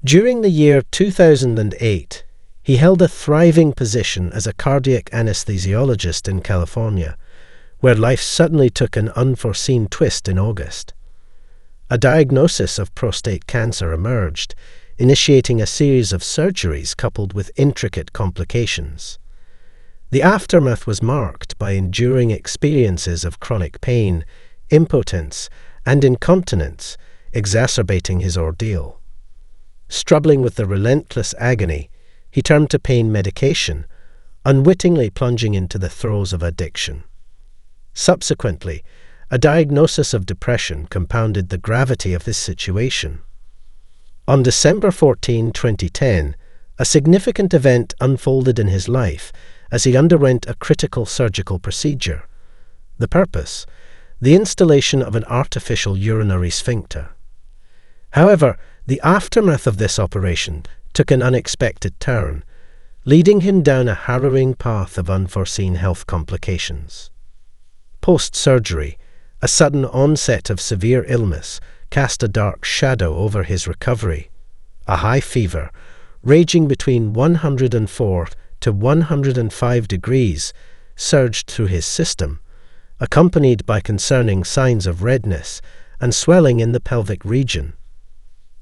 During the year 2008, he held a thriving position as a cardiac anesthesiologist in California, where life suddenly took an unforeseen twist in August. A diagnosis of prostate cancer emerged, initiating a series of surgeries coupled with intricate complications. The aftermath was marked by enduring experiences of chronic pain, impotence, and incontinence, exacerbating his ordeal. Struggling with the relentless agony, he turned to pain medication, unwittingly plunging into the throes of addiction. Subsequently, a diagnosis of depression compounded the gravity of his situation. On December 14, 2010, a significant event unfolded in his life as he underwent a critical surgical procedure. The purpose: the installation of an artificial urinary sphincter. However, the aftermath of this operation took an unexpected turn, leading him down a harrowing path of unforeseen health complications. Post-surgery, a sudden onset of severe illness cast a dark shadow over his recovery. A high fever, ranging between 104 to 105 degrees, surged through his system, accompanied by concerning signs of redness and swelling in the pelvic region.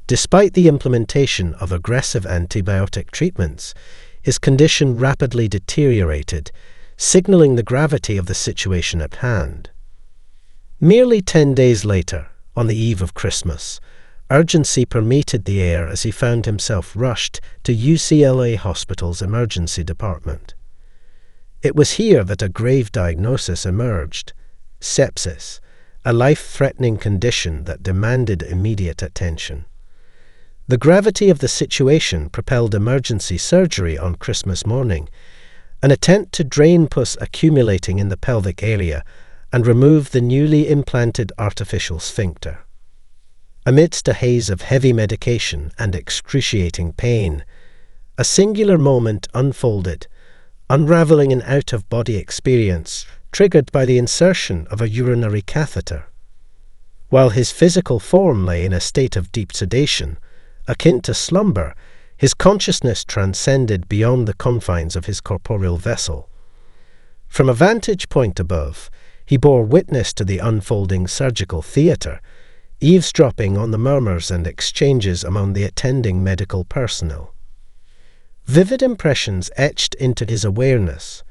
Despite the implementation of aggressive antibiotic treatments, his condition rapidly deteriorated, signaling the gravity of the situation at hand. Merely 10 days later, on the eve of Christmas, urgency permeated the air as he found himself rushed to UCLA Hospital's emergency department. It was here that a grave diagnosis emerged: sepsis, a life-threatening condition that demanded immediate attention. The gravity of the situation propelled emergency surgery on Christmas morning, an attempt to drain pus accumulating in the pelvic area and remove the newly implanted artificial sphincter. Amidst a haze of heavy medication and excruciating pain, a singular moment unfolded, unraveling an out-of-body experience triggered by the insertion of a urinary catheter. While his physical form lay in a state of deep sedation, akin to slumber, his consciousness transcended beyond the confines of his corporeal vessel. From a vantage point above, he bore witness to the unfolding surgical theatre, eavesdropping on the murmurs and exchanges among the attending medical personnel. Vivid impressions etched into his awareness: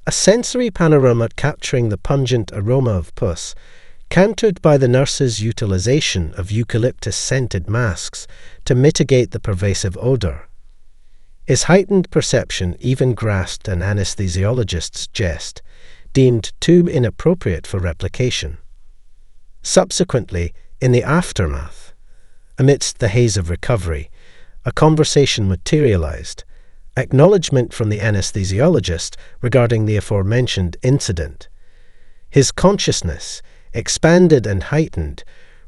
a sensory panorama capturing the pungent aroma of pus, countered by the nurse's utilization of eucalyptus-scented masks to mitigate the pervasive odor. His heightened perception even grasped an anesthesiologist's jest, deemed too inappropriate for replication. Subsequently, in the aftermath, amidst the haze of recovery, a conversation materialized, acknowledgement from the anesthesiologist regarding the aforementioned incident. His consciousness, expanded and heightened,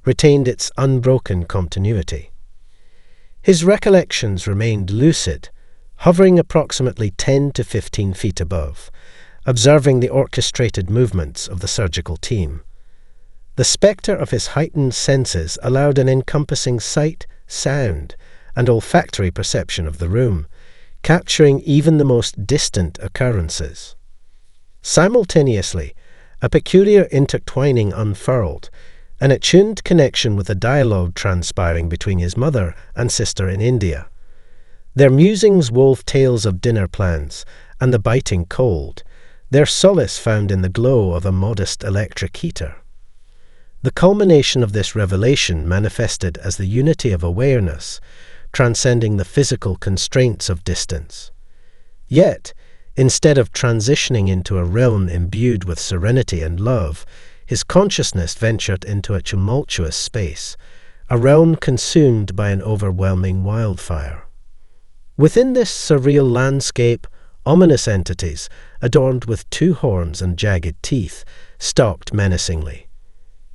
retained its unbroken continuity. His recollections remained lucid, hovering approximately 10 to 15 feet above, observing the orchestrated movements of the surgical team. The spectre of his heightened senses allowed an encompassing sight, sound, and olfactory perception of the room, capturing even the most distant occurrences. Simultaneously, a peculiar intertwining unfurled, an attuned connection with a dialogue transpiring between his mother and sister in India. Their musings wove tales of dinner plans and the biting cold, their solace found in the glow of a modest electric heater. The culmination of this revelation manifested as the unity of awareness, transcending the physical constraints of distance. Yet, instead of transitioning into a realm imbued with serenity and love, his consciousness ventured into a tumultuous space, a realm consumed by an overwhelming wildfire. Within this surreal landscape, ominous entities, adorned with two horns and jagged teeth, stalked menacingly.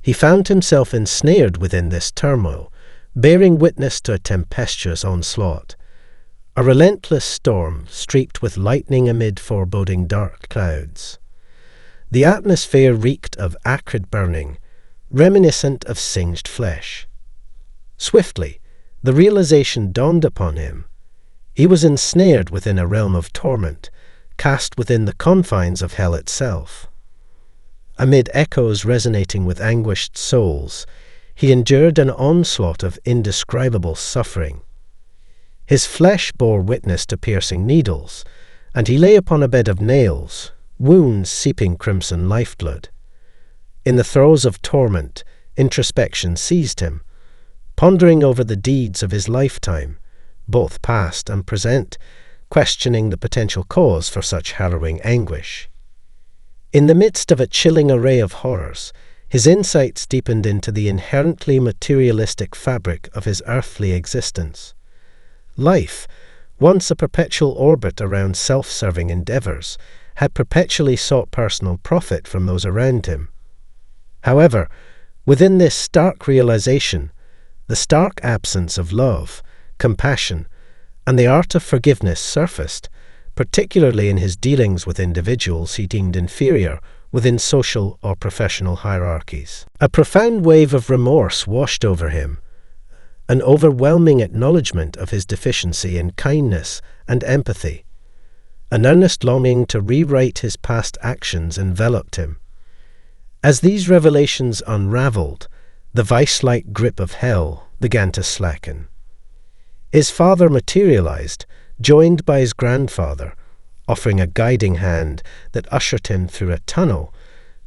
He found himself ensnared within this turmoil, bearing witness to a tempestuous onslaught. A relentless storm streaked with lightning amid foreboding dark clouds. The atmosphere reeked of acrid burning, reminiscent of singed flesh. Swiftly, The realization dawned upon him. He was ensnared within a realm of torment, cast within the confines of hell itself. Amid echoes resonating with anguished souls, he endured an onslaught of indescribable suffering. His flesh bore witness to piercing needles, and he lay upon a bed of nails, wounds seeping crimson lifeblood. In the throes of torment, introspection seized him, pondering over the deeds of his lifetime, both past and present, questioning the potential cause for such harrowing anguish. In the midst of a chilling array of horrors, his insights deepened into the inherently materialistic fabric of his earthly existence. Life, once a perpetual orbit around self-serving endeavors, had perpetually sought personal profit from those around him. However, within this stark realization, the stark absence of love, compassion, and the art of forgiveness surfaced, particularly in his dealings with individuals he deemed inferior within social or professional hierarchies. A profound wave of remorse washed over him, an overwhelming acknowledgement of his deficiency in kindness and empathy. An earnest longing to rewrite his past actions enveloped him. As these revelations unraveled, the vice-like grip of hell began to slacken. His father materialized, joined by his grandfather, offering a guiding hand that ushered him through a tunnel,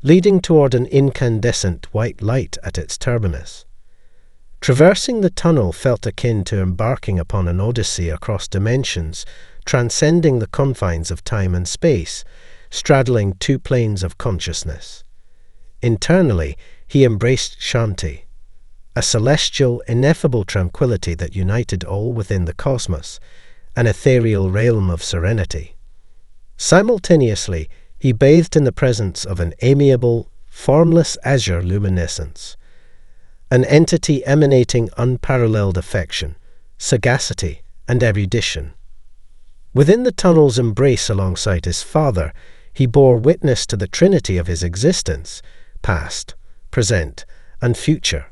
leading toward an incandescent white light at its terminus. Traversing the tunnel felt akin to embarking upon an odyssey across dimensions, transcending the confines of time and space, straddling two planes of consciousness. Internally, he embraced Shanti, a celestial, ineffable tranquility that united all within the cosmos, an ethereal realm of serenity. Simultaneously, he bathed in the presence of an amiable, formless azure luminescence, an entity emanating unparalleled affection, sagacity, and erudition. Within the tunnel's embrace alongside his father, he bore witness to the trinity of his existence, past, present, and future.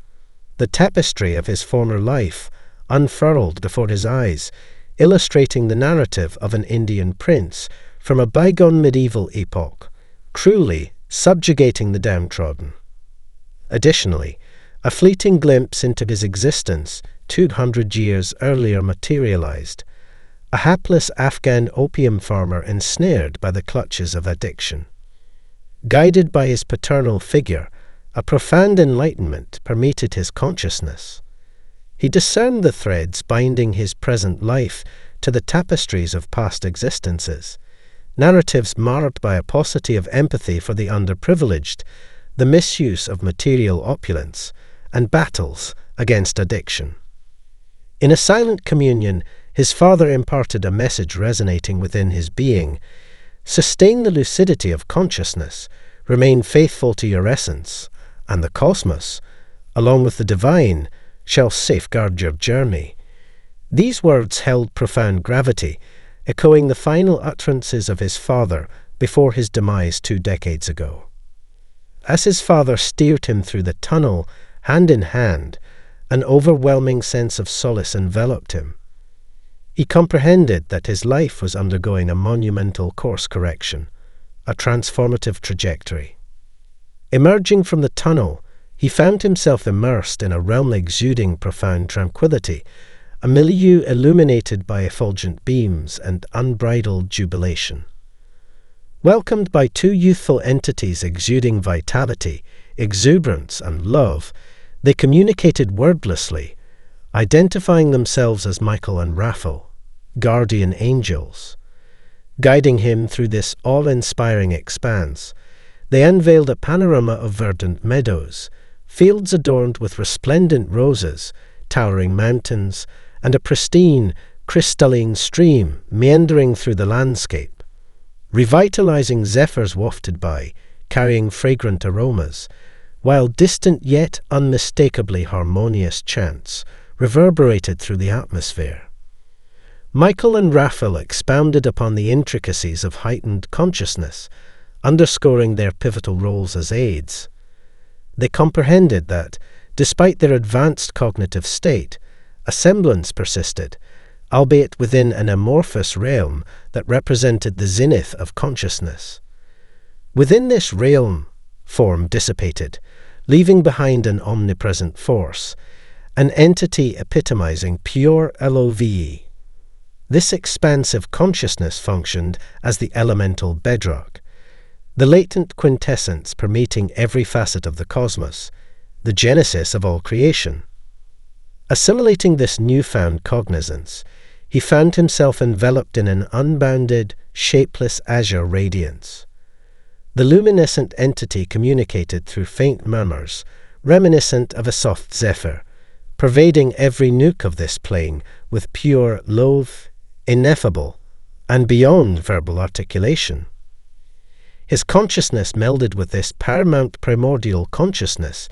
The tapestry of his former life unfurled before his eyes, illustrating the narrative of an Indian prince from a bygone medieval epoch, cruelly subjugating the downtrodden. Additionally, a fleeting glimpse into his existence 200 years earlier materialized, a hapless Afghan opium farmer ensnared by the clutches of addiction. Guided by his paternal figure, a profound enlightenment permeated his consciousness. He discerned the threads binding his present life to the tapestries of past existences, narratives marred by a paucity of empathy for the underprivileged, the misuse of material opulence, and battles against addiction. In a silent communion, his father imparted a message resonating within his being: sustain the lucidity of consciousness, remain faithful to your essence, and the cosmos, along with the divine, shall safeguard your journey. These words held profound gravity, echoing the final utterances of his father before his demise 2 decades ago. As his father steered him through the tunnel, hand in hand, an overwhelming sense of solace enveloped him. He comprehended that his life was undergoing a monumental course correction, a transformative trajectory. Emerging from the tunnel, he found himself immersed in a realm exuding profound tranquility, a milieu illuminated by effulgent beams and unbridled jubilation. Welcomed by 2 youthful entities exuding vitality, exuberance, and love, they communicated wordlessly, identifying themselves as Michael and Raphael, guardian angels. Guiding him through this awe-inspiring expanse, they unveiled a panorama of verdant meadows, fields adorned with resplendent roses, towering mountains, and a pristine, crystalline stream meandering through the landscape. Revitalizing zephyrs wafted by, carrying fragrant aromas, while distant yet unmistakably harmonious chants reverberated through the atmosphere. Michael and Raphael expounded upon the intricacies of heightened consciousness, underscoring their pivotal roles as aids. They comprehended that, despite their advanced cognitive state, a semblance persisted, albeit within an amorphous realm that represented the zenith of consciousness. Within this realm, form dissipated, leaving behind an omnipresent force, an entity epitomizing pure LOVE. This expansive consciousness functioned as the elemental bedrock, the latent quintessence permeating every facet of the cosmos, the genesis of all creation. Assimilating this newfound cognizance, he found himself enveloped in an unbounded, shapeless azure radiance. The luminescent entity communicated through faint murmurs, reminiscent of a soft zephyr, pervading every nook of this plane with pure love, ineffable, and beyond verbal articulation. His consciousness melded with this paramount primordial consciousness,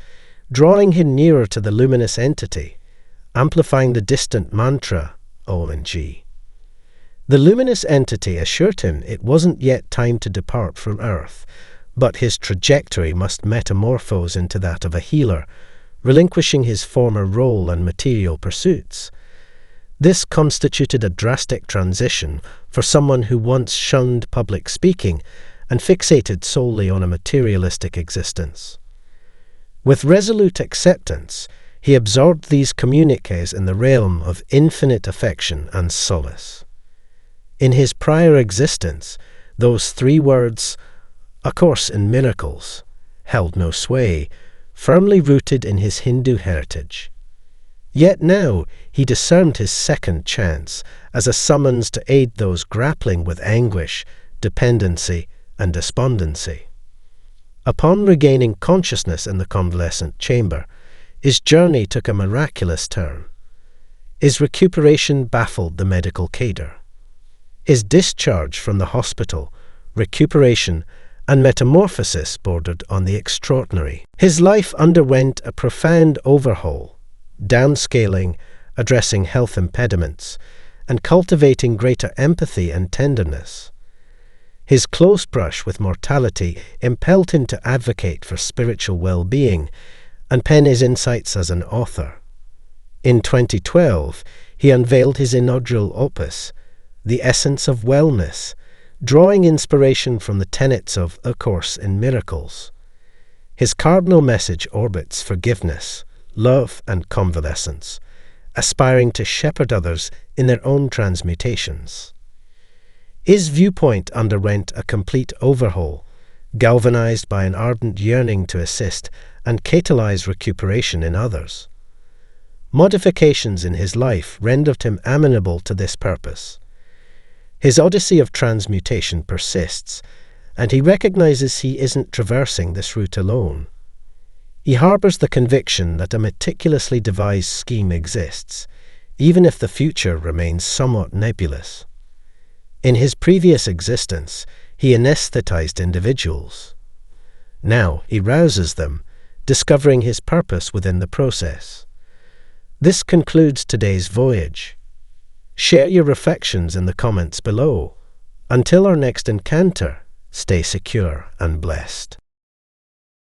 drawing him nearer to the luminous entity, amplifying the distant mantra, OMG. The luminous entity assured him it wasn't yet time to depart from Earth, but his trajectory must metamorphose into that of a healer, relinquishing his former role and material pursuits. This constituted a drastic transition for someone who once shunned public speaking and fixated solely on a materialistic existence. With resolute acceptance, he absorbed these communiques in the realm of infinite affection and solace. In his prior existence, those three words, "A Course in Miracles," held no sway, firmly rooted in his Hindu heritage. Yet now he discerned his second chance as a summons to aid those grappling with anguish, dependency, and despondency. Upon regaining consciousness in the convalescent chamber, his journey took a miraculous turn. His recuperation baffled the medical cadre. His discharge from the hospital, recuperation, and metamorphosis bordered on the extraordinary. His life underwent a profound overhaul, downscaling, addressing health impediments, and cultivating greater empathy and tenderness. His close brush with mortality impelled him to advocate for spiritual well-being and pen his insights as an author. In 2012, he unveiled his inaugural opus, The Essence of Wellness, drawing inspiration from the tenets of A Course in Miracles. His cardinal message orbits forgiveness, love, and convalescence, aspiring to shepherd others in their own transmutations. His viewpoint underwent a complete overhaul, galvanized by an ardent yearning to assist and catalyze recuperation in others. Modifications in his life rendered him amenable to this purpose. His odyssey of transmutation persists, and he recognizes he isn't traversing this route alone. He harbors the conviction that a meticulously devised scheme exists, even if the future remains somewhat nebulous. In his previous existence, he anesthetized individuals. Now he rouses them, discovering his purpose within the process. This concludes today's voyage. Share your reflections in the comments below. Until our next encounter, stay secure and blessed.